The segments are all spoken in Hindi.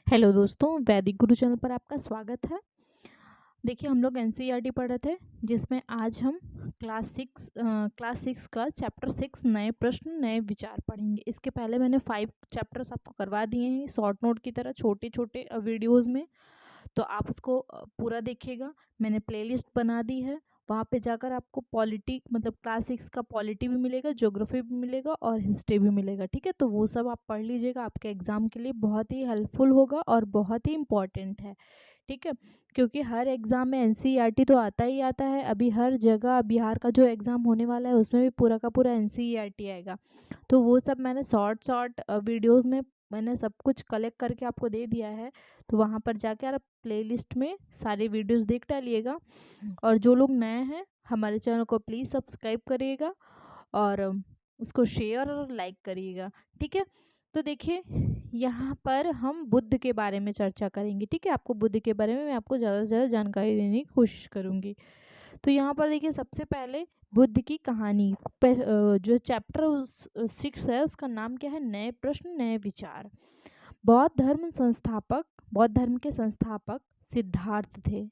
हेलो दोस्तों, वैदिक गुरु चैनल पर आपका स्वागत है। देखिए हम लोग एनसीईआरटी पढ़ रहे थे, जिसमें आज हम क्लास सिक्स का चैप्टर 6 नए प्रश्न नए विचार पढ़ेंगे। इसके पहले मैंने 5 चैप्टर्स आपको करवा दिए हैं शॉर्ट नोट की तरह, छोटे छोटे वीडियोज़ में। तो आप उसको पूरा देखिएगा। मैंने प्लेलिस्ट बना दी है, वहाँ पे जाकर आपको पॉलिटी मतलब क्लास 6 का पॉलिटी भी मिलेगा, ज्योग्राफी भी मिलेगा और हिस्ट्री भी मिलेगा। ठीक है, तो वो सब आप पढ़ लीजिएगा, आपके एग्ज़ाम के लिए बहुत ही हेल्पफुल होगा और बहुत ही इम्पॉर्टेंट है। ठीक है, क्योंकि हर एग्ज़ाम में एनसीईआरटी तो आता ही आता है। अभी हर जगह बिहार का जो एग्ज़ाम होने वाला है उसमें भी पूरा का पूरा एनसीईआरटी आएगा। तो वो सब मैंने शॉर्ट वीडियोज़ में मैंने सब कुछ कलेक्ट करके आपको दे दिया है। तो वहाँ पर जाके आप प्लेलिस्ट में सारे वीडियोस देख डालिएगा। और जो लोग नए हैं हमारे चैनल को प्लीज़ सब्सक्राइब करिएगा और उसको शेयर और लाइक करिएगा। ठीक है, तो देखिए यहाँ पर हम बुद्ध के बारे में चर्चा करेंगे। ठीक है, आपको बुद्ध के बारे में मैं आपको ज़्यादा से ज़्यादा जानकारी देने की कोशिश करूँगी। तो यहाँ पर देखिए सबसे पहले बुद्ध की कहानी जो चैप्टर 6 है उसका नाम क्या है? नए प्रश्न नए विचार। बौद्ध धर्म के संस्थापक सिद्धार्थ थे,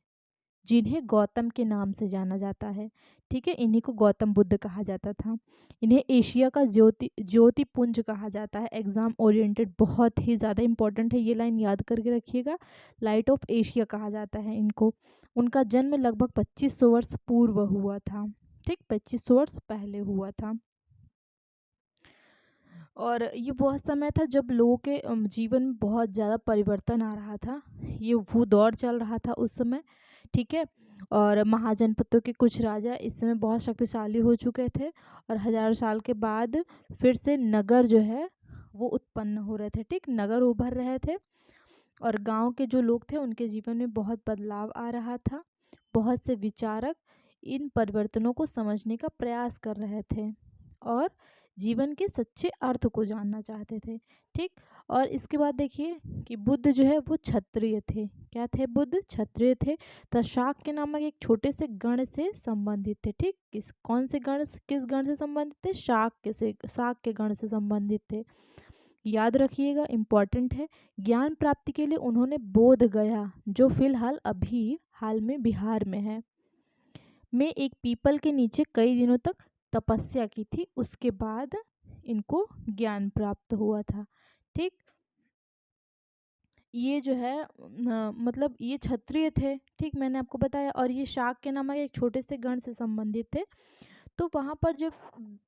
जिन्हें गौतम के नाम से जाना जाता है। ठीक है, इन्हीं को गौतम बुद्ध कहा जाता था। इन्हें एशिया का ज्योति पुंज कहा जाता है। एग्जाम ओरिएंटेड बहुत ही ज़्यादा इंपॉर्टेंट है, ये लाइन याद करके रखिएगा। लाइट ऑफ एशिया कहा जाता है इनको। उनका जन्म लगभग 2500 वर्ष पूर्व हुआ था। ठीक, 2500 वर्ष पहले हुआ था। और ये वह समय था जब लोगों के जीवन में बहुत ज़्यादा परिवर्तन आ रहा था। ये वो दौर चल रहा था उस समय। ठीक है, और महाजनपदों के कुछ राजा इस समय बहुत शक्तिशाली हो चुके थे और हज़ार साल के बाद फिर से नगर जो है वो उत्पन्न हो रहे थे। ठीक, नगर उभर रहे थे और गांव के जो लोग थे उनके जीवन में बहुत बदलाव आ रहा था। बहुत से विचारक इन परिवर्तनों को समझने का प्रयास कर रहे थे और जीवन के सच्चे अर्थ को जानना चाहते थे। ठीक, और इसके बाद देखिए कि बुद्ध जो है वो क्षत्रिय थे। क्या थे? बुद्ध क्षत्रिय थे तथा शाक्य नामक एक छोटे से गण से संबंधित थे। ठीक, किस गण से संबंधित थे? शाक्य गण से संबंधित थे। याद रखिएगा, इम्पॉर्टेंट है। ज्ञान प्राप्ति के लिए उन्होंने बोध गया, जो फिलहाल अभी हाल में बिहार में है, में एक पीपल के नीचे कई दिनों तक तपस्या की थी। उसके बाद इनको ज्ञान प्राप्त हुआ था। ठीक, ये जो है मतलब ये क्षत्रिय थे। ठीक, मैंने आपको बताया। और ये शाक्य नामक एक छोटे से गण से संबंधित थे। तो वहाँ पर जब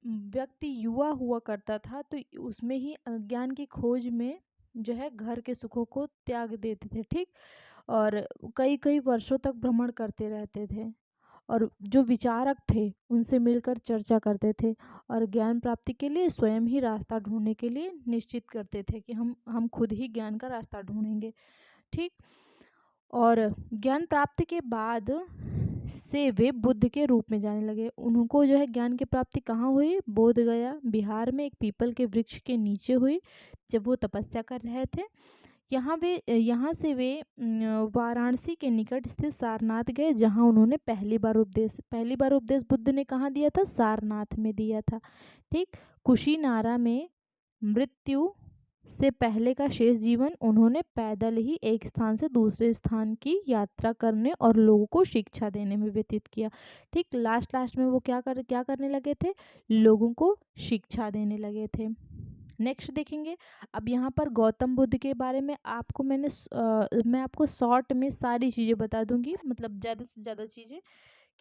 व्यक्ति युवा हुआ करता था तो उसमें ही ज्ञान की खोज में जो है घर के सुखों को त्याग देते थे। ठीक, और कई कई वर्षों तक भ्रमण करते रहते थे और जो विचारक थे उनसे मिलकर चर्चा करते थे और ज्ञान प्राप्ति के लिए स्वयं ही रास्ता ढूंढने के लिए निश्चित करते थे कि हम खुद ही ज्ञान का रास्ता ढूंढेंगे। ठीक, और ज्ञान प्राप्ति के बाद से वे बुद्ध के रूप में जाने लगे। उनको जो है ज्ञान की प्राप्ति कहाँ हुई? बोध गया बिहार में एक पीपल के वृक्ष के नीचे हुई, जब वो तपस्या कर रहे थे। यहाँ से वे वाराणसी के निकट स्थित सारनाथ गए, जहाँ उन्होंने पहली बार उपदेश बुद्ध ने कहाँ दिया था? सारनाथ में दिया था। ठीक, कुशीनारा में मृत्यु से पहले का शेष जीवन उन्होंने पैदल ही एक स्थान से दूसरे स्थान की यात्रा करने और लोगों को शिक्षा देने में व्यतीत किया। ठीक, लास्ट में वो क्या करने लगे थे? लोगों को शिक्षा देने लगे थे। नेक्स्ट देखेंगे। अब यहाँ पर गौतम बुद्ध के बारे में मैं आपको शॉर्ट में सारी चीज़ें बता दूंगी, मतलब ज़्यादा से ज़्यादा चीज़ें,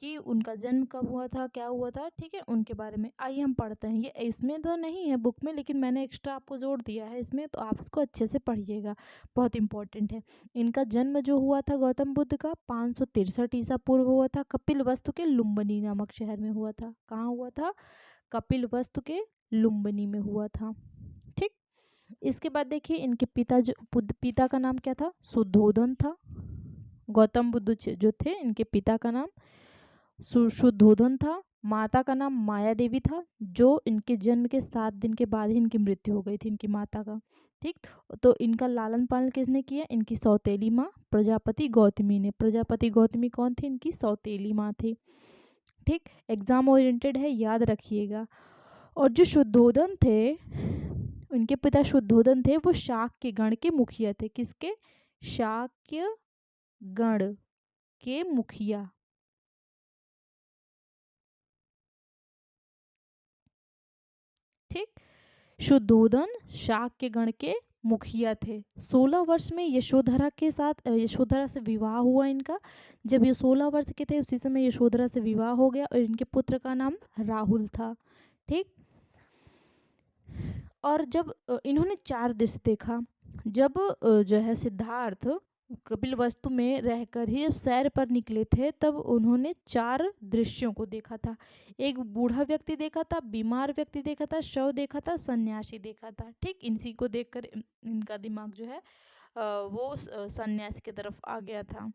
कि उनका जन्म कब हुआ था, क्या हुआ था। ठीक है, उनके बारे में आइए हम पढ़ते हैं। ये इसमें तो नहीं है बुक में, लेकिन मैंने एक्स्ट्रा आपको जोड़ दिया है इसमें, तो आप इसको अच्छे से पढ़िएगा, बहुत इंपॉर्टेंट है। इनका जन्म जो हुआ था गौतम बुद्ध का 563 ईसा पूर्व हुआ था। कपिलवस्तु के लुम्बिनी नामक शहर में हुआ था। कहाँ हुआ था? कपिलवस्तु के लुम्बिनी में हुआ था। ठीक, इसके बाद देखिए इनके पिता का नाम क्या था? शुद्धोधन था। गौतम बुद्ध जो थे इनके पिता का नाम शुद्धोधन था। माता का नाम माया देवी था, जो इनके जन्म के 7 दिन के बाद ही इनकी मृत्यु हो गई थी, इनकी माता का। ठीक, तो इनका लालन पालन किसने किया? इनकी सौतेली माँ प्रजापति गौतमी ने। प्रजापति गौतमी कौन थी? इनकी सौतेली माँ थी। ठीक, एग्जाम ओरिएंटेड है, याद रखिएगा। और जो शुद्धोधन थे इनके पिता शुद्धोधन थे, वो शाक्य गण के मुखिया थे। किसके? शाक्य गण के मुखिया। ठीक, शुद्धोधन शाक्य गण के मुखिया थे। 16 वर्ष में यशोधरा के साथ यशोधरा से विवाह हुआ इनका। जब ये 16 वर्ष के थे उसी समय यशोधरा से विवाह हो गया और इनके पुत्र का नाम राहुल था। ठीक, और जब इन्होंने 4 दृश्य देखा। जब जो है सिद्धार्थ कपिलवस्तु में रहकर ही जब सैर पर निकले थे तब उन्होंने 4 दृश्यों को देखा था। एक बूढ़ा व्यक्ति देखा था, बीमार व्यक्ति देखा था, शव देखा था, सन्यासी देखा था। ठीक, इसी को देखकर इनका दिमाग जो है वो सन्यासी की तरफ आ गया था।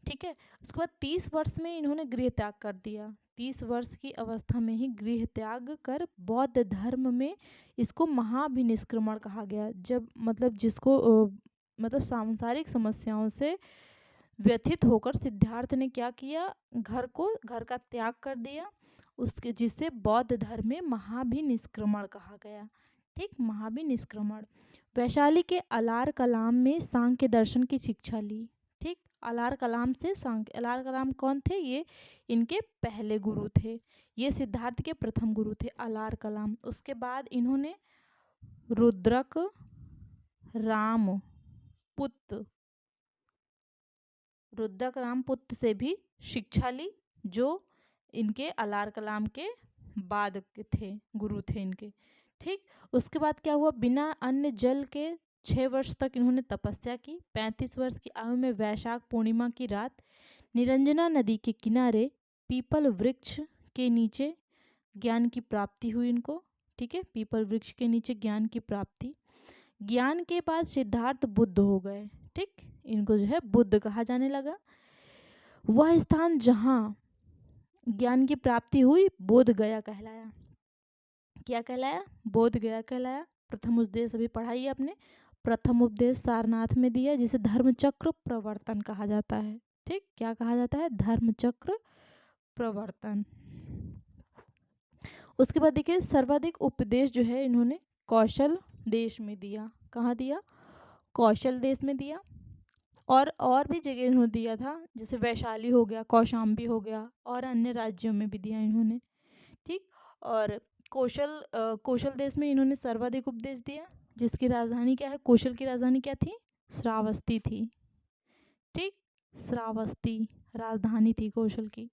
ठीक है, उसके बाद 30 वर्ष में इन्होंने गृह त्याग कर दिया। 30 वर्ष की अवस्था में ही गृह त्याग कर बौद्ध धर्म में, इसको महाभिनिष्क्रमण कहा गया। जब मतलब जिसको मतलब सांसारिक समस्याओं से व्यथित होकर सिद्धार्थ ने क्या किया, घर का त्याग कर दिया, उसके जिससे बौद्ध धर्म में महाभिनिष्क्रमण कहा गया। ठीक, महाभिनिष्क्रमण। वैशाली के अलार कलाम में सांख्य दर्शन की शिक्षा ली। ठीक, अलार कलाम से सांख्य। अलार कलाम कौन थे? ये इनके पहले गुरु थे, ये सिद्धार्थ के प्रथम गुरु थे अलार कलाम। उसके बाद इन्होंने रुद्रक रामपुत्र से भी शिक्षा ली, जो इनके अलार कलाम के बाद के थे, गुरु थे इनके। ठीक, उसके बाद क्या हुआ, बिना अन्न जल के 6 वर्ष तक इन्होंने तपस्या की। 35 वर्ष की आयु में वैशाख पूर्णिमा की रात निरंजना नदी के किनारे पीपल वृक्ष के नीचे ज्ञान की प्राप्ति हुई इनको। ठीक है, पीपल वृक्ष के नीचे ज्ञान की प्राप्ति। ज्ञान के बाद सिद्धार्थ बुद्ध हो गए। ठीक, इनको जो है बुद्ध कहा जाने लगा। वह स्थान जहाँ ज्ञान की प्राप्ति हुई बोध गया कहलाया। क्या कहलाया? बोध गया कहलाया। प्रथम उपदेश अभी पढ़ाई आपने, प्रथम उपदेश सारनाथ में दिया, जिसे धर्मचक्र प्रवर्तन कहा जाता है। ठीक, क्या कहा जाता है? धर्मचक्र प्रवर्तन। उसके बाद देखिए सर्वाधिक उपदेश जो है इन्होंने कौशल देश में दिया। कहाँ दिया? कौशल देश में दिया। और भी जगह इन्होंने दिया था, जैसे वैशाली हो गया, कौशाम्बी हो गया, और अन्य राज्यों में भी दिया इन्होंने। ठीक, और कौशल देश में इन्होंने सर्वाधिक उपदेश दिया, जिसकी राजधानी क्या है? कौशल की राजधानी क्या थी? श्रावस्ती थी। ठीक, श्रावस्ती राजधानी थी कौशल की।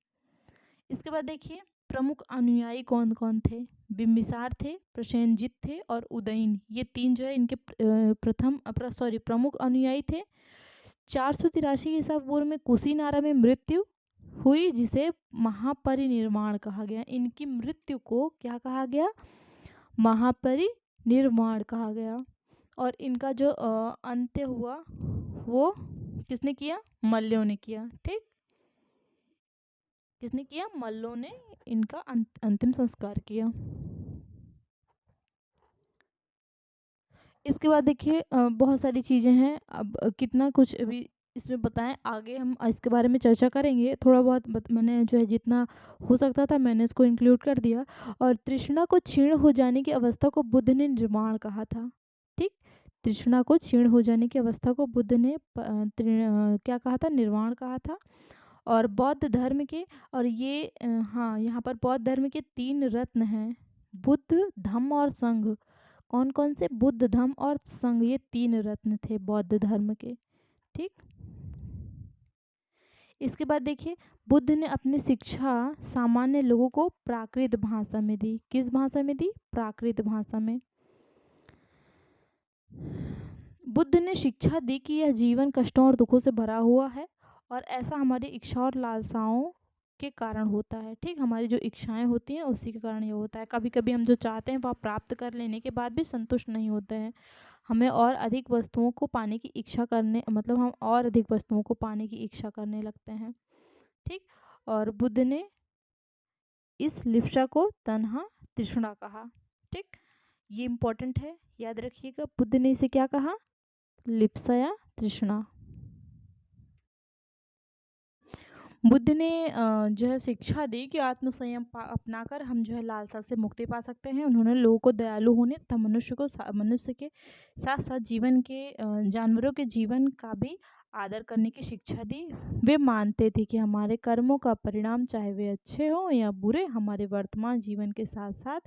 इसके बाद देखिए प्रमुख अनुयायी कौन कौन थे? बिम्बिसार थे, प्रसेनजित थे और उदयन। ये 3 जो है इनके प्रमुख अनुयायी थे। 483 ईसा पूर्व में कुशीनारा में मृत्यु हुई, जिसे महापरिनिर्वाण कहा गया। इनकी मृत्यु को क्या कहा गया? महापरिनिर्वाण कहा गया। और इनका जो अंत्य हुआ वो किसने किया? मल्लों ने किया। ठीक, किसने किया? मल्लों ने इनका अंतिम संस्कार किया। इसके बाद देखिए बहुत सारी चीज़ें हैं। अब कितना कुछ अभी इसमें बताएं, आगे हम इसके बारे में चर्चा करेंगे। थोड़ा बहुत मैंने जो है जितना हो सकता था मैंने इसको इंक्लूड कर दिया। और तृष्णा को क्षीण हो जाने की अवस्था को बुद्ध ने निर्वाण कहा था। ठीक, तृष्णा को क्षीण हो जाने की अवस्था को बुद्ध ने क्या कहा था? निर्वाण कहा था। और बौद्ध धर्म के, और ये हाँ, यहाँ पर बौद्ध धर्म के 3 रत्न हैं, बुद्ध, धम्म और संघ। कौन कौन से? बुद्ध, धम्म और संघ, ये 3 रत्न थे बौद्ध धर्म के। ठीक, इसके बाद देखिए बुद्ध ने अपनी शिक्षा सामान्य लोगों को प्राकृत भाषा में दी। किस भाषा में दी? प्राकृत भाषा में। बुद्ध ने शिक्षा दी कि यह जीवन कष्टों और दुखों से भरा हुआ है, और ऐसा हमारी इच्छा और लालसाओं के कारण होता है। ठीक, हमारी जो इच्छाएं होती हैं उसी के कारण ये होता है। कभी कभी हम जो चाहते हैं वह प्राप्त कर लेने के बाद भी संतुष्ट नहीं होते हैं, हमें और अधिक वस्तुओं को पाने की इच्छा करने, मतलब हम और अधिक वस्तुओं को पाने की इच्छा करने लगते हैं। ठीक, और बुद्ध ने इस लिप्सा को तन्हा तृष्णा कहा। ठीक, ये इम्पोर्टेंट है, याद रखिएगा। बुद्ध ने इसे क्या कहा? लिप्सा या तृष्णा। बुद्ध ने जो है शिक्षा दी कि आत्मसंयम अपनाकर हम जो है लालसा से मुक्ति पा सकते हैं। उन्होंने लोगों को दयालु होने तथा मनुष्य के साथ साथ जानवरों के जीवन का भी आदर करने की शिक्षा दी। वे मानते थे कि हमारे कर्मों का परिणाम, चाहे वे अच्छे हों या बुरे, हमारे वर्तमान जीवन के साथ साथ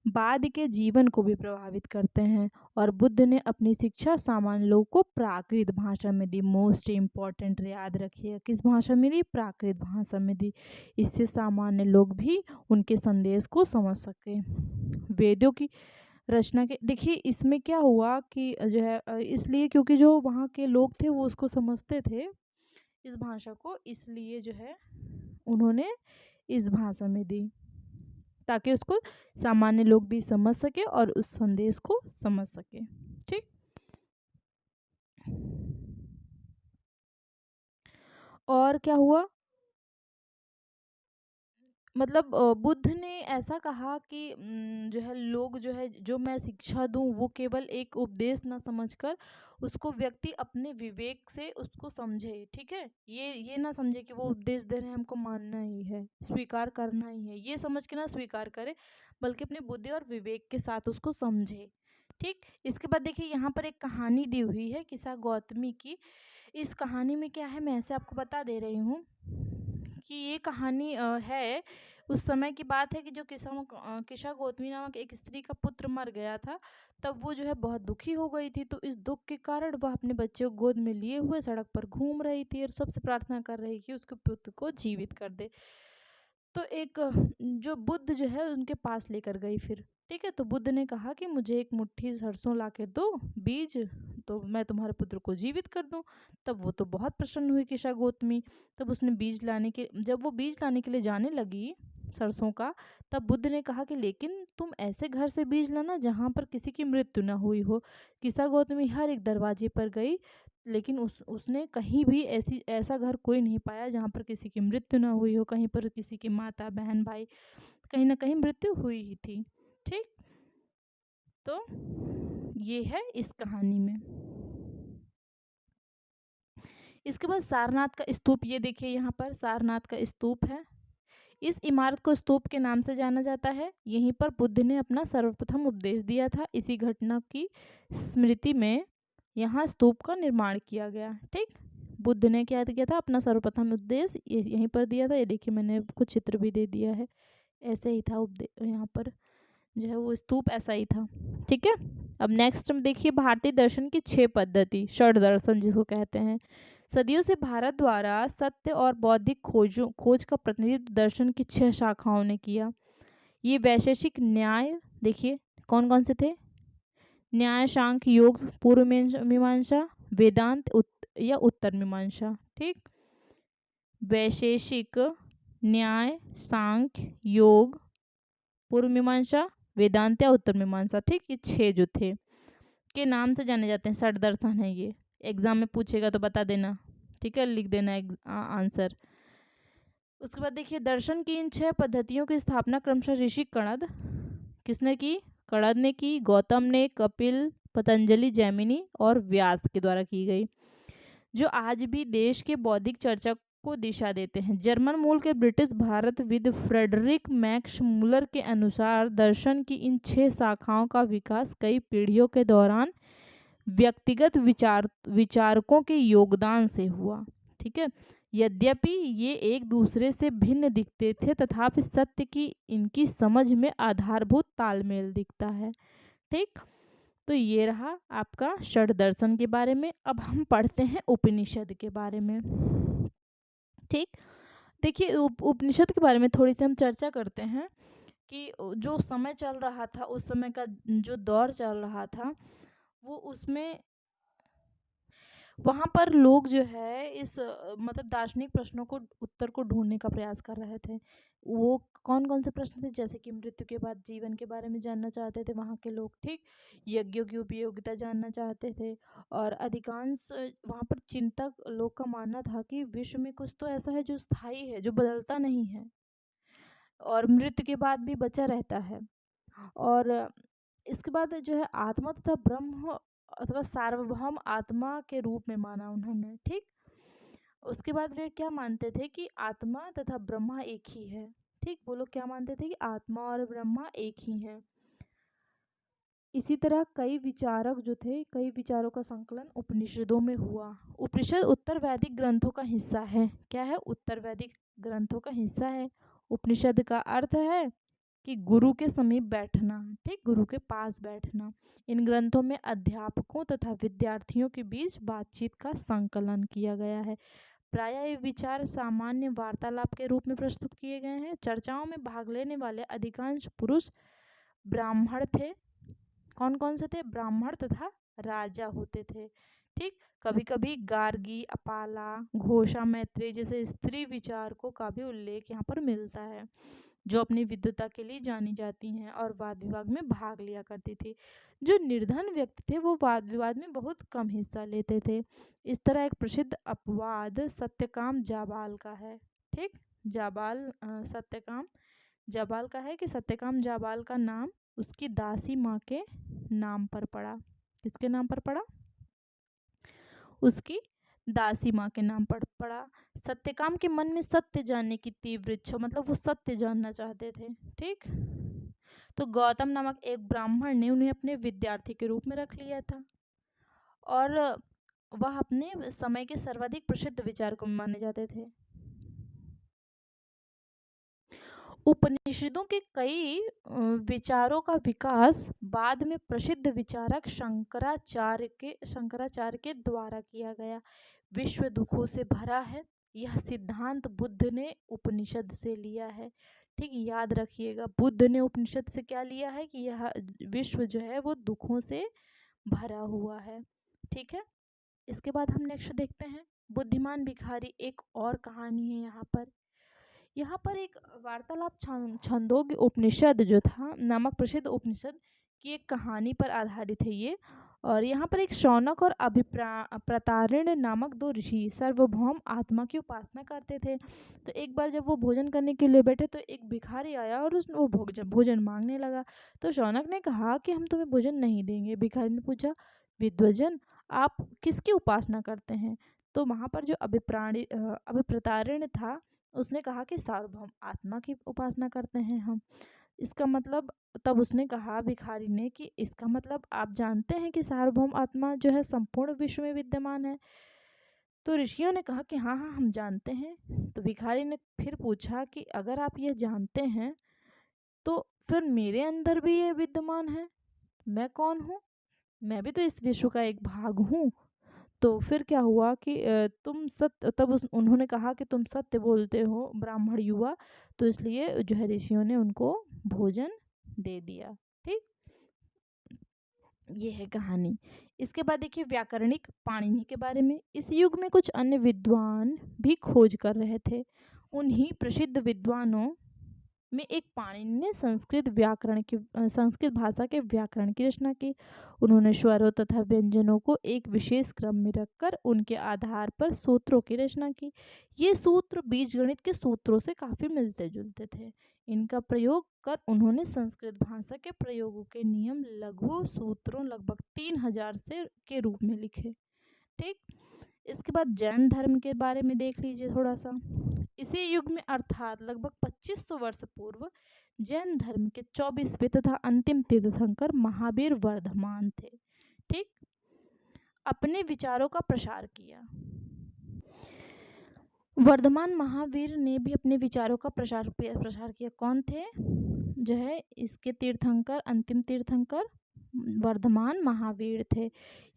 बाद के जीवन को भी प्रभावित करते हैं। और बुद्ध ने अपनी शिक्षा सामान्य लोगों को प्राकृत भाषा में दी। मोस्ट इम्पॉर्टेंट, याद रखिए, किस भाषा में दी? प्राकृत भाषा में दी। इससे सामान्य लोग भी उनके संदेश को समझ सके। वेदों की रचना के देखिए इसमें क्या हुआ कि जो है इसलिए क्योंकि जो वहाँ के लोग थे वो उसको समझते थे, इस भाषा को, इसलिए जो है उन्होंने इस भाषा में दी ताकि उसको सामान्य लोग भी समझ सके और उस संदेश को समझ सके। ठीक। और क्या हुआ, मतलब बुद्ध ने ऐसा कहा कि जो है लोग जो है जो मैं शिक्षा दूं वो केवल एक उपदेश न समझकर उसको व्यक्ति अपने विवेक से उसको समझे। ठीक है, ये ना समझे कि वो उपदेश दे रहे हैं हमको मानना ही है, स्वीकार करना ही है, ये समझ के ना स्वीकार करे, बल्कि अपनी बुद्धि और विवेक के साथ उसको समझे। ठीक। इसके बाद देखिए यहाँ पर एक कहानी दी हुई है किस्सा गौतमी की। इस कहानी में क्या है मैं ऐसे आपको बता दे रही हूँ कि ये कहानी है उस समय की बात है कि जो किशा गौतमी नामक एक स्त्री का पुत्र मर गया था। तब वो जो है बहुत दुखी हो गई थी, तो इस दुख के कारण वह अपने बच्चे को गोद में लिए हुए सड़क पर घूम रही थी और सबसे प्रार्थना कर रही कि उसके पुत्र को जीवित कर दे। तो एक जो बुद्ध जो है उनके पास लेकर गई फिर। ठीक है, तो बुद्ध ने कहा कि मुझे एक मुट्ठी सरसों ला के दो, बीज, तो मैं तुम्हारे पुत्र को जीवित कर दूं। तब वो तो बहुत प्रसन्न हुई किशा गौतमी। तब उसने जब वो बीज लाने के लिए जाने लगी सरसों का, तब बुद्ध ने कहा कि लेकिन तुम ऐसे घर से बीज लाना जहाँ पर किसी की मृत्यु न हुई हो। किशा गौतमी हर एक दरवाजे पर गई, लेकिन उसने कहीं भी ऐसा घर कोई नहीं पाया जहाँ पर किसी की मृत्यु ना हुई हो। कहीं पर किसी की माता, बहन, भाई, कहीं ना कहीं मृत्यु हुई ही थी। ठीक। तो ये है इस कहानी में। इसके बाद सारनाथ का स्तूप, ये देखिए यहाँ पर सारनाथ का स्तूप है। इस इमारत को स्तूप के नाम से जाना जाता है। यहीं पर बुद्ध ने अपना सर्वप्रथम उपदेश दिया था। इसी घटना की स्मृति में यहाँ स्तूप का निर्माण किया गया। ठीक। बुद्ध ने क्या किया था, अपना सर्वप्रथम उपदेश यहीं पर दिया था। ये देखिए मैंने कुछ चित्र भी दे दिया है, ऐसे ही था उपदेश, यहाँ पर जो है वो स्तूप ऐसा ही था। ठीक है। अब नेक्स्ट हम देखिए भारतीय दर्शन की 6 पद्धति, षड दर्शन जिसको कहते हैं। सदियों से भारत द्वारा सत्य और बौद्धिक खोज का प्रतिनिधित्व दर्शन की 6 शाखाओं ने किया। ये वैशेषिक न्याय, देखिए कौन कौन से थे? न्याय, सांख्य, योग, पूर्व मीमांसा, वेदांत या उत्तर मीमांसा। ठीक। वैशेषिक, न्याय, सांख्य, योग, पूर्व मीमांसा, वेदांत या उत्तर मीमांसा। ठीक, ये 6 जो थे के नाम से जाने जाते हैं, षड दर्शन है ये। एग्जाम में पूछेगा तो बता देना। ठीक है, लिख देना आंसर। उसके बाद देखिए दर्शन की इन 6 पद्धतियों की स्थापना क्रमशः ऋषि कणद, किसने की? कणद ने की, गौतम ने, कपिल, पतंजलि, जैमिनी और व्यास के द्वारा की गई, जो आज भी देश के बौद्धिक चर्चा को दिशा देते हैं। जर्मन मूल के ब्रिटिश भारतविद फ्रेडरिक मैक्स मूलर के अनुसार दर्शन की इन 6 शाखाओं का विकास कई पीढ़ियों के दौरान व्यक्तिगत विचारकों के योगदान से हुआ। ठीक है, यद्यपि ये एक दूसरे से भिन्न दिखते थे, तथापि सत्य की इनकी समझ में आधारभूत तालमेल दिखता है। ठीक, तो ये रहा आपका षड दर्शन के बारे में। अब हम पढ़ते हैं उपनिषद के बारे में। ठीक, देखिए उपनिषद के बारे में थोड़ी सी हम चर्चा करते हैं कि जो समय चल रहा था, उस समय का जो दौर चल रहा था, वो उसमें वहाँ पर लोग जो है इस मतलब दार्शनिक प्रश्नों को उत्तर को ढूंढने का प्रयास कर रहे थे। वो कौन कौन से प्रश्न थे? जैसे कि मृत्यु के बाद जीवन के बारे में जानना चाहते थे वहाँ के लोग। ठीक, यज्ञों की उपयोगिता जानना चाहते थे, और अधिकांश वहाँ पर चिंतक लोग का मानना था कि विश्व में कुछ तो ऐसा है जो स्थायी है, जो बदलता नहीं है और मृत्यु के बाद भी बचा रहता है। और इसके बाद जो है आत्मा तथा ब्रह्म अथवा सार्वभौम आत्मा के रूप में माना उन्होंने। ठीक, उसके बाद वे क्या मानते थे कि आत्मा तथा ब्रह्मा एक ही है। ठीक, वो लोग क्या मानते थे कि आत्मा और ब्रह्मा एक ही है। इसी तरह कई विचारक जो थे, कई विचारों का संकलन उपनिषदों में हुआ। उपनिषद उत्तर वैदिक ग्रंथों का हिस्सा है। क्या है? उत्तर वैदिक ग्रंथों का हिस्सा है। उपनिषद का अर्थ है कि गुरु के समीप बैठना, ठीक, गुरु के पास बैठना। इन ग्रंथों में अध्यापकों तथा विद्यार्थियों के बीच बातचीत का संकलन किया गया है। प्रायः ये विचार सामान्य वार्तालाप के रूप में प्रस्तुत किए गए हैं। चर्चाओं में भाग लेने वाले अधिकांश पुरुष ब्राह्मण थे। कौन कौन से थे? ब्राह्मण तथा राजा होते थे। ठीक, कभी कभी गार्गी, अपाला, घोषा, मैत्री जैसे स्त्री विचारकों का भी उल्लेख यहाँ पर मिलता है, जो अपनी विद्वता के लिए जानी जाती हैं और वाद विवाद में भाग लिया करती थी। जो निर्धन व्यक्ति थे वो वाद विवाद में बहुत कम हिस्सा लेते थे। इस तरह एक प्रसिद्ध अपवाद सत्यकाम जाबाल का है। ठीक, जाबाल सत्यकाम जाबाल का है कि सत्यकाम जाबाल का नाम उसकी दासी माँ के नाम पर पड़ा। किसके नाम पर पड़ा? उसकी दासी माँ के नाम पर पड़ा। सत्यकाम के मन में सत्य जानने की तीव्र इच्छा, मतलब वो सत्य जानना चाहते थे। ठीक, तो गौतम नामक एक ब्राह्मण ने उन्हें अपने विद्यार्थी के रूप में रख लिया था और वह अपने समय के सर्वाधिक प्रसिद्ध विचारक माने जाते थे। उपनिषदों के कई विचारों का विकास बाद में प्रसिद्ध विचारक शंकराचार्य के द्वारा किया गया। विश्व दुखों से भरा है, यह सिद्धांत बुद्ध ने उपनिषद से लिया है। ठीक, याद रखिएगा, बुद्ध ने उपनिषद से क्या लिया है कि यह विश्व जो है वो दुखों से भरा हुआ है। ठीक है, इसके बाद हम नेक्स्ट देखते हैं बुद्धिमान भिखारी। एक और कहानी है यहाँ पर एक वार्तालाप छंदोग्य उपनिषद जो था नामक प्रसिद्ध उपनिषद की एक कहानी पर आधारित है ये। और यहाँ पर एक शौनक और प्रतारिण नामक दो ऋषि सार्वभौम आत्मा की उपासना करते थे। तो एक बार जब वो भोजन करने के लिए बैठे तो एक भिखारी आया और वो भोजन मांगने लगा। तो शौनक ने कहा कि हम तुम्हें भोजन नहीं देंगे। भिखारी ने पूछा, विद्वजन, आप किसकी उपासना करते हैं? तो वहाँ पर जो अभिप्रतारिण था उसने कहा कि सार्वभौम आत्मा की उपासना करते हैं हम। इसका मतलब, तब उसने कहा भिखारी ने कि इसका मतलब आप जानते हैं कि सार्वभौम आत्मा जो है संपूर्ण विश्व में विद्यमान है। तो ऋषियों ने कहा कि हाँ हाँ हम जानते हैं। तो भिखारी ने फिर पूछा कि अगर आप ये जानते हैं तो फिर मेरे अंदर भी ये विद्यमान है, मैं कौन हूँ? मैं भी तो इस विश्व का एक भाग हूँ। तो फिर क्या हुआ कि तुम सत्य, तब उन्होंने कहा कि तुम सत्य बोलते हो ब्राह्मण युवा। तो इसलिए जो है ऋषियों ने उनको भोजन दे दिया। ठीक, ये है कहानी। इसके बाद देखिए व्याकरणिक पाणिनि के बारे में। इस युग में कुछ अन्य विद्वान भी खोज कर रहे थे। उन्हीं प्रसिद्ध विद्वानों में एक पाणिनि ने संस्कृत भाषा के व्याकरण की रचना की। उन्होंने स्वरों तथा व्यंजनों को एक विशेष क्रम में रखकर उनके आधार पर सूत्रों की रचना की। ये सूत्र बीजगणित के सूत्रों से काफी मिलते जुलते थे। इनका प्रयोग कर उन्होंने संस्कृत भाषा के प्रयोगों के नियम लघु सूत्रों लगभग 3000 से के रूप में लिखे। ठीक, इसके बाद जैन धर्म के बारे में देख लीजिए थोड़ा सा। इसी युग में अर्थात लगभग 2500 वर्ष पूर्व जैन धर्म के 24वें तथा अंतिम तीर्थंकर महावीर वर्धमान थे। ठीक, अपने विचारों का प्रसार किया। वर्धमान महावीर ने भी अपने विचारों का प्रसार किया। कौन थे? जो है इसके तीर्थंकर, अंतिम तीर्थंकर वर्धमान महावीर थे।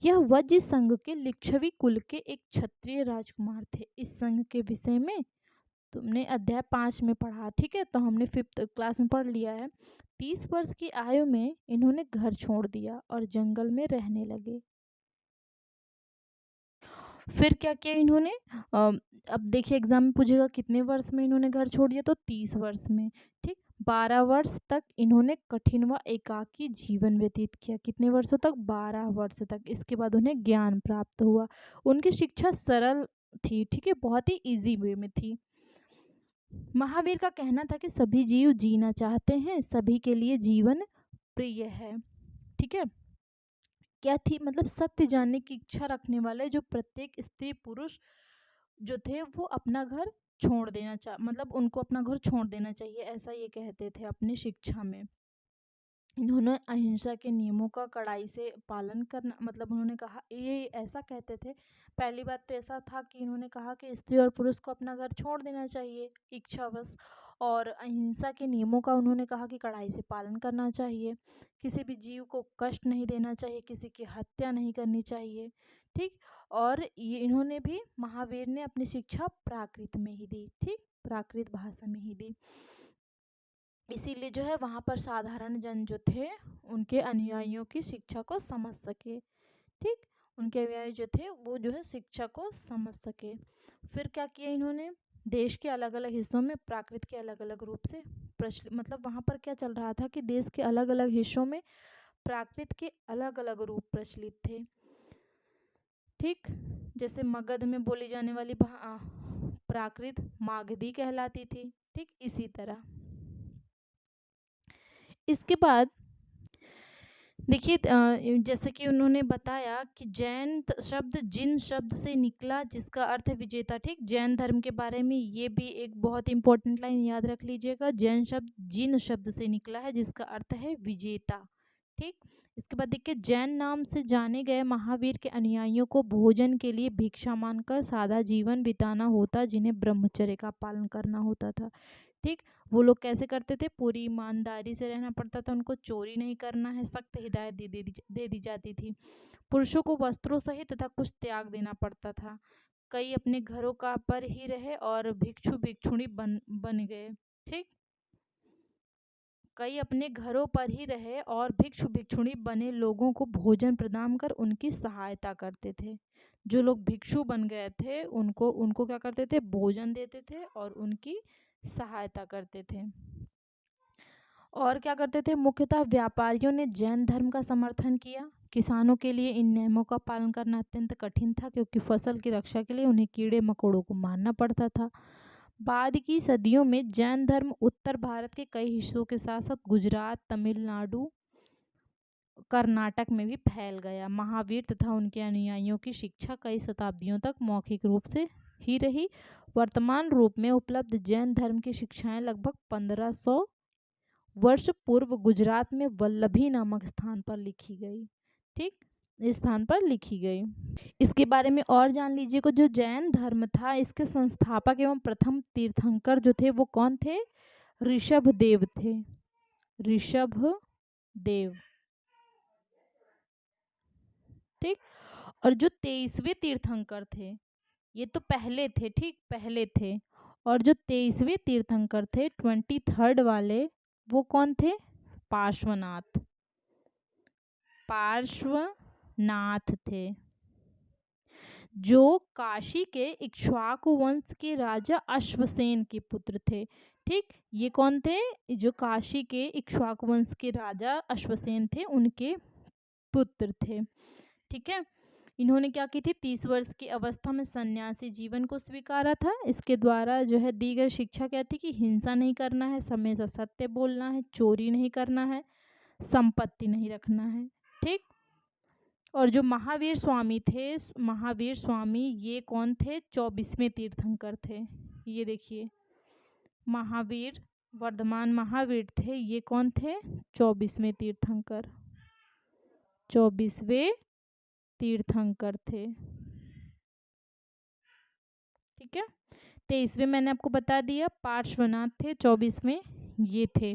यह वज्र संघ के लिच्छवी कुल के एक क्षत्रिय राजकुमार थे। इस संघ के विषय में तुमने अध्याय 5 में पढ़ा। ठीक है, तो हमने 5th क्लास में पढ़ लिया है। 30 वर्ष की आयु में इन्होंने घर छोड़ दिया और जंगल में रहने लगे। फिर क्या किया इन्होंने? अब देखिए एग्जाम में पूछेगा कितने वर्ष में इन्होंने घर छोड़ दिया, तो 30 वर्ष में। ठीक, 12 वर्ष तक इन्होंने कठिन व एकाकी जीवन व्यतीत किया। कितने वर्षों तक? 12 वर्ष तक। इसके बाद उन्हें ज्ञान प्राप्त हुआ। उनकी शिक्षा सरल थी, ठीक है, बहुत ही इजी वे में थी। महावीर का कहना था कि सभी जीव जीना चाहते हैं, सभी के लिए जीवन प्रिय है। ठीक है, क्या थी? मतलब सत्य जानने की इच्छा रखने वाले जो प्रत्येक स्त्री पुरुष जो थे वो अपना घर छोड़ देना मतलब उनको अपना घर छोड़ देना चाहिए, ऐसा ये कहते थे अपनी शिक्षा में। इन्होंने अहिंसा के नियमों का कड़ाई से पालन करना, मतलब उन्होंने कहा, ये ऐसा कहते थे। पहली बात तो ऐसा था कि इन्होंने कहा कि स्त्री और पुरुष को अपना घर छोड़ देना चाहिए इच्छावश, और अहिंसा के नियमों का उन्होंने कहा कि कड़ाई से पालन करना चाहिए, किसी भी जीव को कष्ट नहीं देना चाहिए, किसी की हत्या नहीं करनी चाहिए, ठीक। और ये इन्होंने भी, महावीर ने अपनी शिक्षा प्राकृत में ही दी, ठीक, प्राकृत भाषा में ही दी। इसीलिए जो है वहाँ पर साधारण जन जो थे उनके अनुयायियों की शिक्षा को समझ सके, ठीक, उनके अनुयायी जो थे वो जो है शिक्षा को समझ सके। फिर क्या किया इन्होंने, देश के अलग अलग हिस्सों में प्राकृत के अलग अलग रूप से मतलब वहाँ पर क्या चल रहा था कि देश के अलग अलग हिस्सों में प्राकृत के अलग अलग रूप प्रचलित थे, ठीक। जैसे मगध में बोली जाने वाली प्राकृत मागधी कहलाती थी, ठीक। इसी तरह इसके बाद देखिए, जैसे कि उन्होंने बताया कि जैन शब्द जिन शब्द से निकला जिसका अर्थ है विजेता, ठीक। जैन धर्म के बारे में ये भी एक बहुत इंपॉर्टेंट लाइन याद रख लीजिएगा, जैन शब्द जिन शब्द से निकला है जिसका अर्थ है विजेता, ठीक। इसके बाद देखिए, जैन नाम से जाने गए महावीर के अनुयायियों को भोजन के लिए भिक्षा मांगकर सादा जीवन बिताना होता, जिन्हें ब्रह्मचर्य का पालन करना होता था, ठीक। वो लोग कैसे करते थे, पूरी ईमानदारी से रहना पड़ता था उनको, चोरी नहीं करना है, सख्त हिदायत दे दी जाती थी। पुरुषों को वस्त्रों सहित तथा कुछ त्याग देना पड़ता था। कई अपने घरों का पर ही रहे और भिक्षु भिक्षुणी बन गए, ठीक। कई अपने घरों पर ही रहे और भिक्षु भिक्षुणी बने लोगों को भोजन प्रदान कर उनकी सहायता करते थे। जो लोग भिक्षु बन गए थे उनको उनको क्या करते थे, भोजन देते थे और उनकी सहायता करते थे। और क्या करते थे, मुख्यतः व्यापारियों ने जैन धर्म का समर्थन किया। किसानों के लिए इन नियमों का पालन करना अत्यंत कठिन था, क्योंकि फसल की रक्षा के लिए उन्हें कीड़े मकोड़ों को मारना पड़ता था। बाद की सदियों में जैन धर्म उत्तर भारत के कई हिस्सों के साथ साथ गुजरात, तमिलनाडु, कर्नाटक में भी फैल गया। महावीर तथा उनके अनुयायियों की शिक्षा कई शताब्दियों तक मौखिक रूप से ही रही। वर्तमान रूप में उपलब्ध जैन धर्म की शिक्षाएं लगभग 1500 वर्ष पूर्व गुजरात में वल्लभी नामक स्थान पर लिखी गई, ठीक, इस स्थान पर लिखी गई। इसके बारे में और जान लीजिएगा, जो जैन धर्म था इसके संस्थापक एवं प्रथम तीर्थंकर जो थे वो कौन थे, ऋषभ देव थे, ऋषभ देव, ठीक। और जो 23वें तीर्थंकर थे, ये तो पहले थे, ठीक, पहले थे, और जो 23वें तीर्थंकर थे 23rd वाले, वो कौन थे, पार्श्वनाथ, पार्श्वनाथ थे, जो काशी के इक्ष्वाकु वंश के राजा अश्वसेन के पुत्र थे, ठीक। ये कौन थे, जो काशी के इक्ष्वाकु वंश के राजा अश्वसेन थे उनके पुत्र थे, ठीक है। इन्होंने क्या की थी, 30 वर्ष की अवस्था में सन्यासी जीवन को स्वीकारा था। इसके द्वारा जो है दी गई शिक्षा क्या थी कि हिंसा नहीं करना है, हमेशा सत्य बोलना है, चोरी नहीं करना है, संपत्ति नहीं रखना है, ठीक। और जो महावीर स्वामी थे, महावीर स्वामी ये कौन थे, 24वें तीर्थंकर थे। ये देखिए, महावीर, वर्धमान महावीर थे, ये कौन थे, 24वें तीर्थंकर, 24वें तीर्थंकर थे, ठीक है। 23वें मैंने आपको बता दिया, पार्श्वनाथ थे, 24वें ये थे।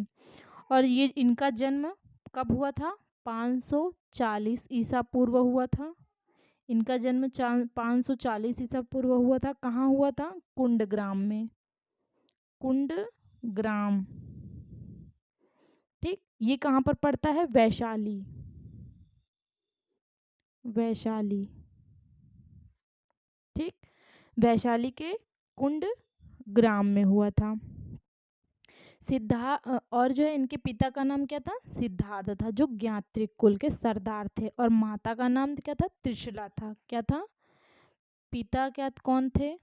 और ये इनका जन्म कब हुआ था, 540 ईसा पूर्व हुआ था। इनका जन्म 540 ईसा पूर्व हुआ था। कहाँ हुआ था, कुंडग्राम में, कुंडग्राम, ठीक। ये कहाँ पर पड़ता है, वैशाली, वैशाली, ठीक, वैशाली के कुंड ग्राम में हुआ था। और जो है इनके पिता का नाम क्या था, सिद्धार्थ था, जो ज्ञात्रिक कुल के सरदार थे, और माता का नाम क्या था, त्रिशला था। क्या था, पिता क्या कौन थे,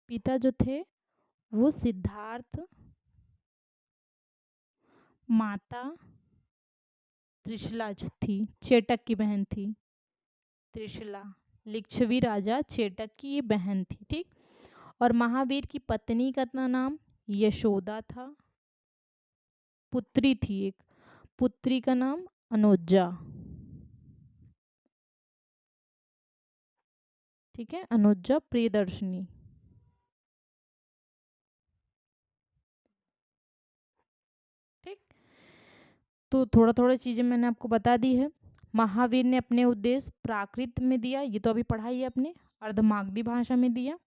पिता जो थे वो सिद्धार्थ, माता त्रिशला जो थी, चेटक की बहन थी त्रिशला, लिच्छवी राजा चेटक की ये बहन थी, ठीक। और महावीर की पत्नी का नाम यशोदा था। पुत्री थी एक, पुत्री का नाम अनुजा, ठीक है, अनुजा प्रियदर्शनी। ठीक, तो थोड़ा थोड़ा चीजें मैंने आपको बता दी है। महावीर ने अपने उद्देश्य प्राकृत में दिया, ये तो अभी पढ़ा ही है अपने, अर्धमागधी भाषा में दिया।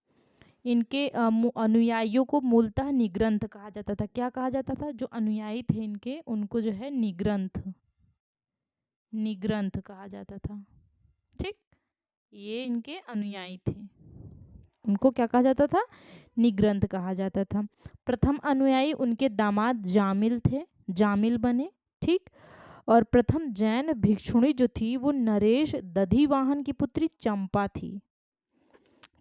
इनके अनुयायियों को मूलतः निग्रंथ कहा जाता था। क्या कहा जाता था? जो अनुयायी थे इनके, उनको जो है निग्रंथ, निग्रंथ कहा जाता था। ठीक, ये इनके अनुयायी थे, उनको क्या कहा जाता था? निग्रंथ कहा जाता था। प्रथम अनुयायी उनके दामाद जामिल थे, जामिल बने, ठीक। और प्रथम जैन भिक्षुणी जो थी वो नरेश दधिवाहन की पुत्री चंपा थी,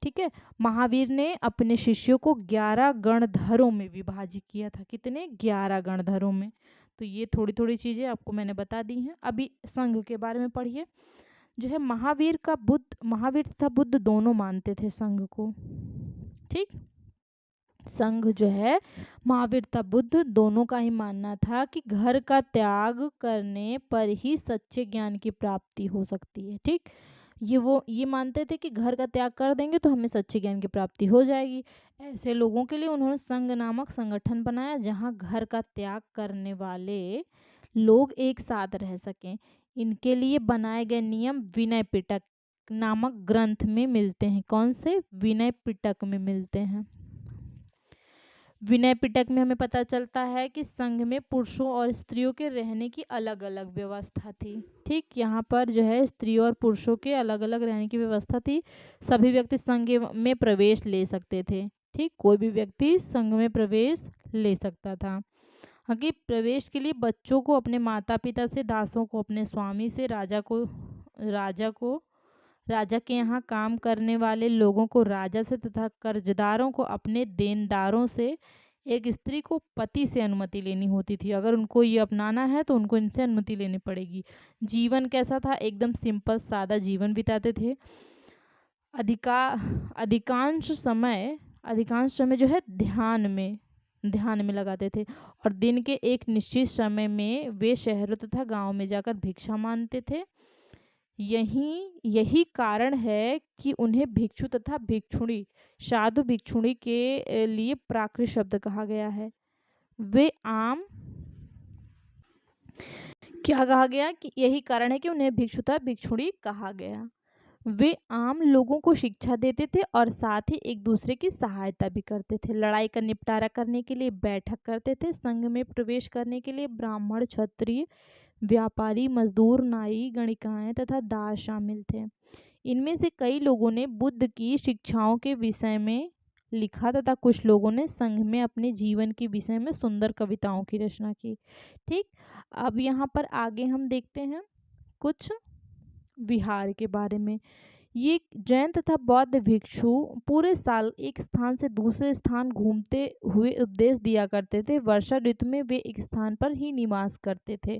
ठीक है। महावीर ने अपने शिष्यों को 11 गणधरों में विभाजित किया था। कितने? 11 गणधरों में। तो ये थोड़ी थोड़ी चीजें आपको मैंने बता दी हैं। अभी संघ के बारे में पढ़िए। जो है महावीर तथा बुद्ध दोनों मानते थे संघ को, ठीक। संघ जो है महावीर तथा बुद्ध दोनों का ही मानना था कि घर का त्याग करने पर ही सच्चे ज्ञान की प्राप्ति हो सकती है, ठीक। ये मानते थे कि घर का त्याग कर देंगे तो हमें सच्चे ज्ञान की प्राप्ति हो जाएगी। ऐसे लोगों के लिए उन्होंने संघ नामक संगठन बनाया, जहाँ घर का त्याग करने वाले लोग एक साथ रह सकें। इनके लिए बनाए गए नियम विनय पिटक नामक ग्रंथ में मिलते हैं। कौन से? विनय पिटक में मिलते हैं। विनय पिटक में हमें पता चलता है कि संघ में पुरुषों और स्त्रियों के रहने की अलग अलग व्यवस्था थी, ठीक। यहाँ पर जो है स्त्रियों और पुरुषों के अलग अलग रहने की व्यवस्था थी। सभी व्यक्ति संघ में प्रवेश ले सकते थे, ठीक। कोई भी व्यक्ति संघ में प्रवेश ले सकता था। आगे प्रवेश के लिए बच्चों को अपने माता पिता से, दासों को अपने स्वामी से, राजा के यहाँ काम करने वाले लोगों को राजा से तथा कर्जदारों को अपने देनदारों से, एक स्त्री को पति से अनुमति लेनी होती थी। अगर उनको ये अपनाना है तो उनको इनसे अनुमति लेनी पड़ेगी। जीवन कैसा था? एकदम सिंपल सादा जीवन बिताते थे। अधिकांश समय जो है ध्यान में लगाते थे। और दिन के एक निश्चित समय में वे शहरों तथा गांवों में जाकर भिक्षा मांगते थे। यही कारण है कि उन्हें भिक्षु तथा भिक्षुणी, साधु भिक्षुणी के लिए प्राकृत शब्द कहा गया है। क्या कहा गया? कि यही कारण है कि उन्हें भिक्षु तथा भिक्षुणी कहा गया। वे आम लोगों को शिक्षा देते थे और साथ ही एक दूसरे की सहायता भी करते थे। लड़ाई का निपटारा करने के लिए बैठक करते थे। संघ में प्रवेश करने के लिए ब्राह्मण, क्षत्रिय, व्यापारी, मजदूर, नाई, गणिकाएं तथा दास शामिल थे। इनमें से कई लोगों ने बुद्ध की शिक्षाओं के विषय में लिखा तथा कुछ लोगों ने संघ में अपने जीवन के विषय में सुंदर कविताओं की रचना की, ठीक। अब यहाँ पर आगे हम देखते हैं कुछ विहार के बारे में। ये जैन तथा बौद्ध भिक्षु पूरे साल एक स्थान से दूसरे स्थान घूमते हुए उपदेश दिया करते थे। वर्षा ऋतु में वे एक स्थान पर ही निवास करते थे,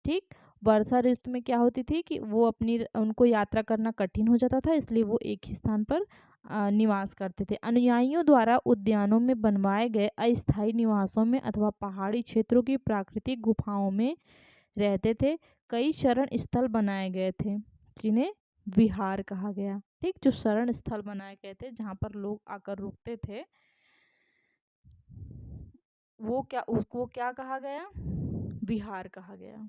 ठीक। वर्षा ऋतु में क्या होती थी कि उनको यात्रा करना कठिन हो जाता था, इसलिए वो एक ही स्थान पर निवास करते थे। अनुयायियों द्वारा उद्यानों में बनवाए गए अस्थायी निवासों में अथवा पहाड़ी क्षेत्रों की प्राकृतिक गुफाओं में रहते थे। कई शरण स्थल बनाए गए थे जिन्हें विहार कहा गया, ठीक। जो शरण स्थल बनाए गए थे जहाँ पर लोग आकर रुकते थे, उसको क्या कहा गया? विहार कहा गया।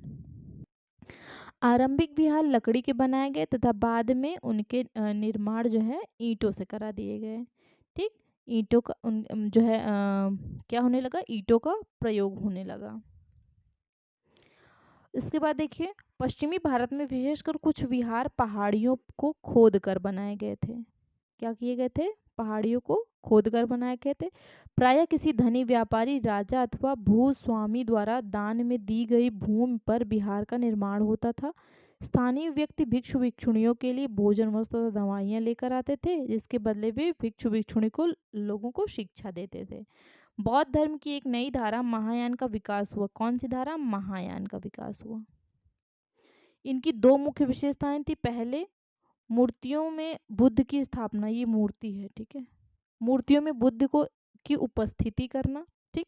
आरंभिक विहार लकड़ी के बनाए गए तथा बाद में उनके निर्माण जो है ईंटों से करा दिए गए, ठीक। ईंटों का जो है क्या होने लगा? ईंटों का प्रयोग होने लगा। इसके बाद देखिए, पश्चिमी भारत में विशेषकर कुछ विहार पहाड़ियों को खोद कर बनाए गए थे। क्या किए गए थे? पहाड़ियों को खोद कर बनाए गए थे। प्रायः किसी धनी व्यापारी, राजा अथवा भूस्वामी द्वारा दान में दी गई भूमि पर विहार का निर्माण होता था। स्थानीय व्यक्ति भिक्षु भिक्षुणियों के लिए भोजन, वस्त्र तथा दवाइयाँ लेकर आते थे, जिसके बदले वे भिक्षु भिक्षुणी को लोगों को शिक्षा देते थे। बौद्ध धर्म की एक नई धारा महायान का विकास हुआ। कौन सी धारा? महायान का विकास हुआ। इनकी दो मुख्य विशेषताएं थी। पहले, मूर्तियों में बुद्ध की स्थापना, ये मूर्ति है, ठीक है। मूर्तियों में बुद्ध को की उपस्थिति करना, ठीक,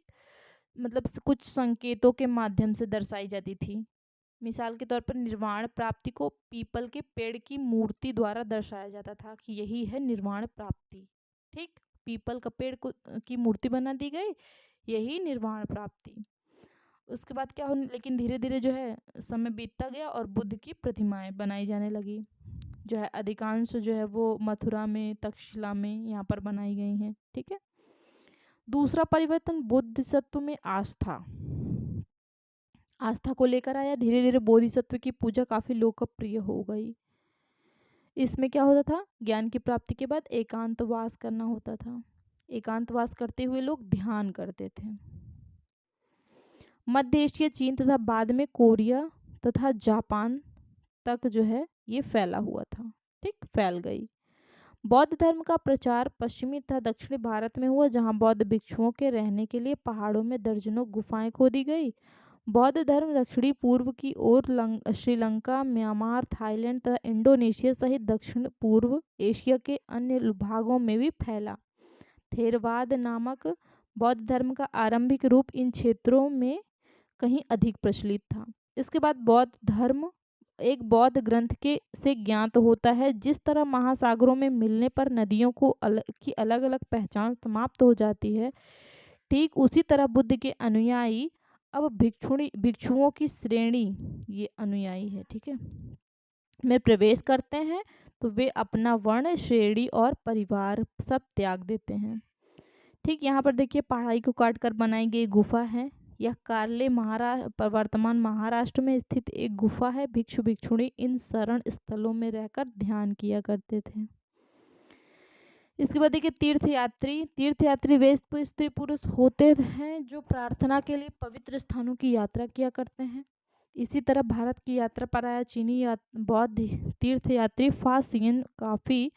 मतलब कुछ संकेतों के माध्यम से दर्शाई जाती थी। मिसाल के तौर पर निर्वाण प्राप्ति को पीपल के पेड़ की मूर्ति द्वारा दर्शाया जाता था कि यही है निर्वाण प्राप्ति, ठीक। पीपल का पेड़ को की मूर्ति बना दी गई, यही निर्वाण प्राप्ति। उसके बाद क्या हो, लेकिन धीरे धीरे जो है समय बीतता गया और बुद्ध की प्रतिमाएं बनाई जाने लगी, जो है अधिकांश जो है वो मथुरा में, तक्षशिला में यहाँ पर बनाई गई हैं, ठीक है। दूसरा परिवर्तन बोधिसत्व में आस्था, आस्था को लेकर आया। धीरे धीरे बोधिसत्व की पूजा काफी लोकप्रिय हो गई। इसमें क्या होता था, ज्ञान की प्राप्ति के बाद एकांतवास करना होता था। एकांतवास करते हुए लोग ध्यान करते थे। मध्य एशिया, चीन तथा बाद में कोरिया तथा जापान तक जो है ये फैला हुआ था, ठीक, फैल गई। बौद्ध धर्म का प्रचार पश्चिमी तथा दक्षिणी भारत में हुआ, जहां बौद्ध भिक्षुओं के रहने के लिए पहाड़ों में दर्जनों गुफाएं खोदी गई। बौद्ध धर्म दक्षिणी पूर्व की ओर श्रीलंका, म्यांमार, थाईलैंड तथा इंडोनेशिया सहित दक्षिण पूर्व एशिया के अन्य भागों में भी फैला। थेरवाद नामक बौद्ध धर्म का आरंभिक रूप इन क्षेत्रों में कहीं अधिक प्रचलित था। इसके बाद बौद्ध धर्म एक बौद्ध ग्रंथ के से ज्ञात होता है। जिस तरह महासागरों में मिलने पर नदियों को की अलग अलग पहचान समाप्त हो जाती है, ठीक उसी तरह बुद्ध के अनुयायी अब भिक्षुओं की श्रेणी, ये अनुयायी है, ठीक है, में प्रवेश करते हैं तो वे अपना वर्ण, श्रेणी और परिवार सब त्याग देते हैं, ठीक। यहाँ पर देखिए पहाड़ी को काट कर बनाई गई गुफा है। यह कार्ले वर्तमान महाराष्ट्र में स्थित एक गुफा है। भिक्षु भिक्षुणी इन शरण स्थलों में रहकर ध्यान किया करते थे। इसके बाद देखिए तीर्थयात्री वे स्त्री पुरुष होते हैं जो प्रार्थना के लिए पवित्र स्थानों की यात्रा किया करते हैं। इसी तरह भारत की यात्रा पर आया चीनी बौद्ध तीर्थयात्री फासियन काफी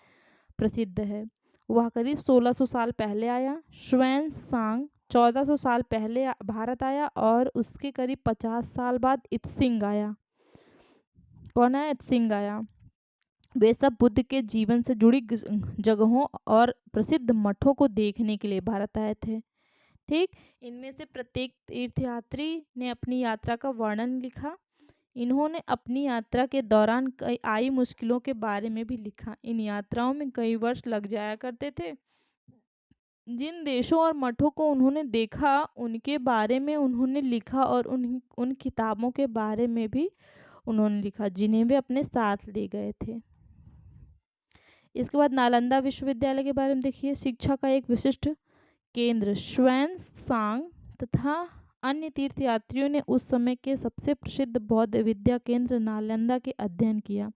प्रसिद्ध है। वह करीब 1600 साल पहले आया। श्वेन सांग 1400 साल पहले भारत आया और उसके करीब 50 साल बाद इत्सिंग आया। कौन आया? इत्सिंग आया। वे सब बुद्ध के जीवन से जुड़ी जगहों और प्रसिद्ध मठों को देखने के लिए भारत आए थे, ठीक। इनमें से प्रत्येक तीर्थयात्री ने अपनी यात्रा का वर्णन लिखा। इन्होंने अपनी यात्रा के दौरान कई आई मुश्किलों के बारे में भी लिखा। इन यात्राओं में कई वर्ष लग जाया करते थे। जिन देशों और मठों को उन्होंने देखा उनके बारे में उन्होंने लिखा और उन किताबों के बारे में भी उन्होंने लिखा जिन्हें वे अपने साथ ले गए थे। इसके बाद नालंदा विश्वविद्यालय के बारे में देखिए। शिक्षा का एक विशिष्ट केंद्र। श्वेन सांग तथा अन्य तीर्थयात्रियों ने उस समय के सबसे प्रसिद्ध बौद्ध विद्या केंद्र नालंदा के अध्ययन किया।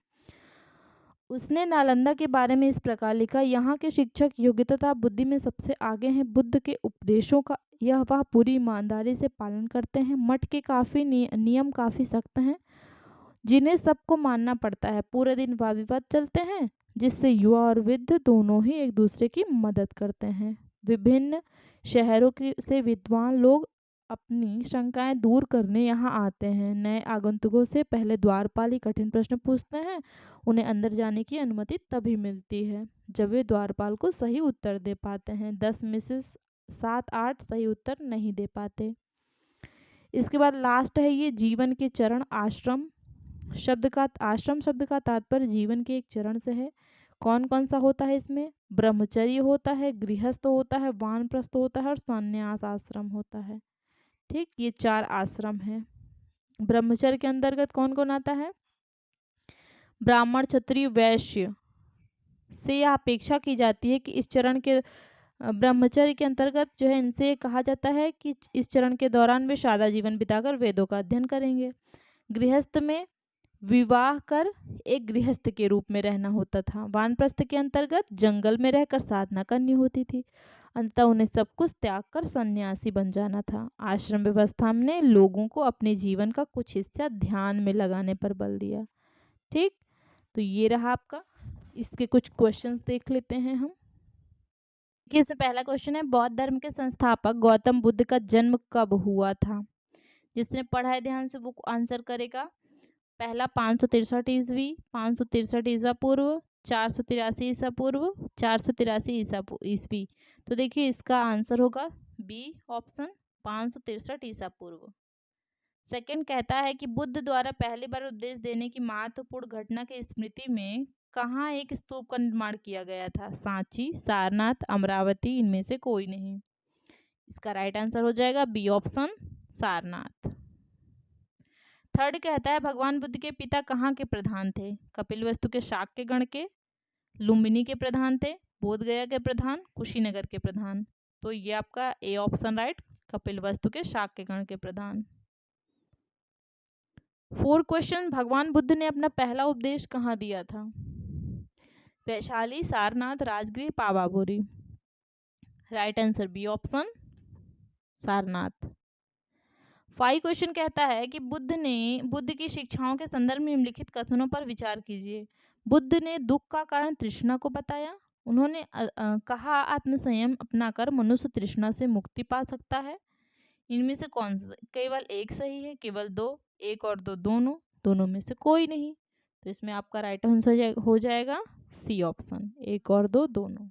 उसने नालंदा के बारे में इस प्रकार लिखा, यहाँ के शिक्षक योग्यता तथा बुद्धि में सबसे आगे हैं। बुद्ध के उपदेशों का वह पूरी ईमानदारी से पालन करते हैं। मठ के काफी नियम काफी सख्त हैं जिन्हें सबको मानना पड़ता है। पूरे दिन वाद विवाद चलते हैं जिससे युवा और वृद्ध दोनों ही एक दूसरे की मदद करते हैं। विभिन्न शहरों से विद्वान लोग अपनी शंकाएं दूर करने यहाँ आते हैं। नए आगंतुकों से पहले द्वारपाल ही कठिन प्रश्न पूछते हैं। उन्हें अंदर जाने की अनुमति तभी मिलती है जब वे द्वारपाल को सही उत्तर दे पाते हैं। 10 में से 7-8 सही उत्तर नहीं दे पाते। इसके बाद लास्ट है ये जीवन के चरण। आश्रम शब्द का तात्पर्य जीवन के एक चरण से है। कौन कौन सा होता है इसमें? ब्रह्मचर्य होता है, गृहस्थ होता है, वानप्रस्थ होता है और संन्यास आश्रम होता है, ठीक। ये 4 आश्रम हैं। ब्रह्मचर्य के अंतर्गत कौन कौन आता है? ब्राह्मण, क्षत्रिय, वैश्य से यह अपेक्षा की जाती है कि इस चरण के ब्रह्मचर्य के अंतर्गत जो है इनसे कहा जाता है कि इस चरण के दौरान वे सादा जीवन बिताकर वेदों का अध्ययन करेंगे। गृहस्थ में विवाह कर एक गृहस्थ के रूप में रहना होता था। वानप्रस्थ के अंतर्गत जंगल में रहकर साधना करनी होती थी। अंततः उन्हें सब कुछ त्याग कर सन्यासी बन जाना था। आश्रम व्यवस्था ने लोगों को अपने जीवन का कुछ हिस्सा ध्यान में लगाने पर बल दिया, ठीक। तो ये रहा आपका। इसके कुछ क्वेश्चंस देख लेते हैं हम। देखिए इसमें पहला क्वेश्चन है, बौद्ध धर्म के संस्थापक गौतम बुद्ध का जन्म कब हुआ था? जिसने पढ़ा है ध्यान से वो आंसर करेगा। पहला 563 ईस्वी, 563 ईस्वा पूर्व, 483 ईसा पूर्व, 483 ईस्वी। तो देखिए इसका आंसर होगा बी ऑप्शन 563 ईसा पूर्व। सेकंड कहता है कि बुद्ध द्वारा पहली बार उपदेश देने की महत्वपूर्ण घटना की स्मृति में कहाँ एक स्तूप का निर्माण किया गया था? सांची, सारनाथ, अमरावती, इनमें से कोई नहीं। इसका राइट आंसर हो जाएगा बी ऑप्शन सारनाथ। थर्ड कहता है भगवान बुद्ध के पिता कहाँ के प्रधान थे? कपिलवस्तु के शाक्य गण के, लुम्बिनी के प्रधान थे, बोधगया के प्रधान, कुशीनगर के प्रधान। तो ये आपका ए ऑप्शन राइट, कपिलवस्तु के शाक्य गण के प्रधान। फोर क्वेश्चन, भगवान बुद्ध ने अपना पहला उपदेश कहाँ दिया था? Vaishali, Sarnath, Rajgriha, Pawapuri. Right answer B option Sarnath. 5 question कहता है कि बुद्ध की शिक्षाओं के संदर्भ में निम्नलिखित कथनों पर विचार कीजिए। बुद्ध ने दुख का कारण तृष्णा को बताया। उन्होंने कहा आत्मसंयम अपनाकर मनुष्य तृष्णा से मुक्ति पा सकता है। इनमें से कौन सा? केवल एक सही है, केवल दो, एक और दो दोनों, दोनों में से कोई नहीं। तो इसमें आपका राइट आंसर हो जाएगा सी ऑप्शन, एक और दो दोनों।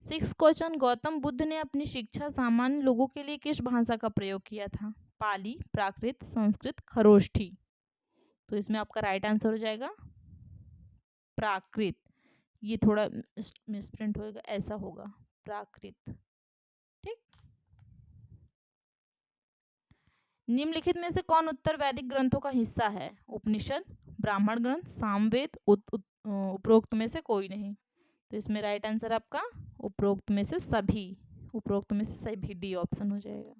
6 क्वेश्चन, गौतम बुद्ध ने अपनी शिक्षा सामान्य लोगों के लिए किस भाषा का प्रयोग किया था? पाली, प्राकृत, संस्कृत, खरोष्ठी। तो इसमें आपका राइट आंसर हो जाएगा प्राकृत। ये थोड़ा मिसप्रिंट होएगा, ऐसा होगा प्राकृत। ठीक। निम्नलिखित में से कौन उत्तर वैदिक ग्रंथों का हिस्सा है? उपनिषद, ब्राह्मण ग्रंथ, सामवेद, उपरोक्त में से कोई नहीं। तो इसमें राइट आंसर आपका उपरोक्त में से सभी, उपरोक्त में से सभी, डी ऑप्शन हो जाएगा।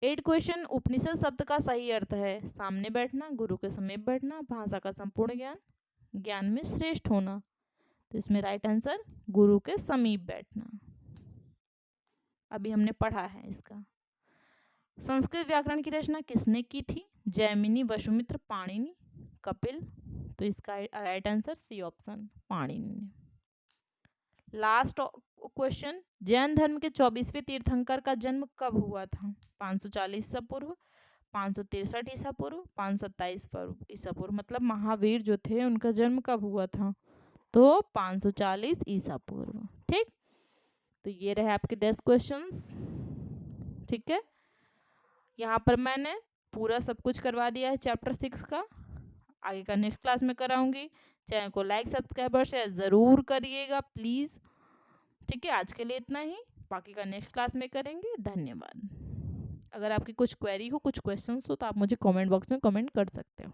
8 क्वेश्चन, उपनिषद शब्द का सही अर्थ है? सामने बैठना, गुरु के समीप बैठना, भाषा का संपूर्ण ज्ञान, ज्ञान में श्रेष्ठ होना। तो इसमें राइट आंसर गुरु के समीप बैठना। अभी हमने पढ़ा है इसका। संस्कृत व्याकरण की रचना किसने की थी? जैमिनी, वसुमित्र, पाणिनि, कपिल। तो इसका right answer C option Panini. Last question, Jain धर्म के 24वें तीर्थंकर का जन्म कब हुआ था? 540 ईसा पूर्व, 563 ईसा पूर्व, 527 ईसा पूर्व। मतलब महावीर जो थे उनका जन्म कब हुआ था? तो 540 ईसा पूर्व। ठीक। तो ये रहे आपके 10 क्वेश्चंस। ठीक है, यहाँ पर मैंने पूरा सब कुछ करवा दिया है चैप्टर 6 का। आगे का नेक्स्ट क्लास में कराऊंगी। चैनल को लाइक, सब्सक्राइब और शेयर जरूर करिएगा प्लीज़। ठीक है, आज के लिए इतना ही, बाकी का नेक्स्ट क्लास में करेंगे। धन्यवाद। अगर आपकी कुछ क्वेरी हो, कुछ क्वेश्चंस हो, तो आप मुझे कमेंट बॉक्स में कमेंट कर सकते हो।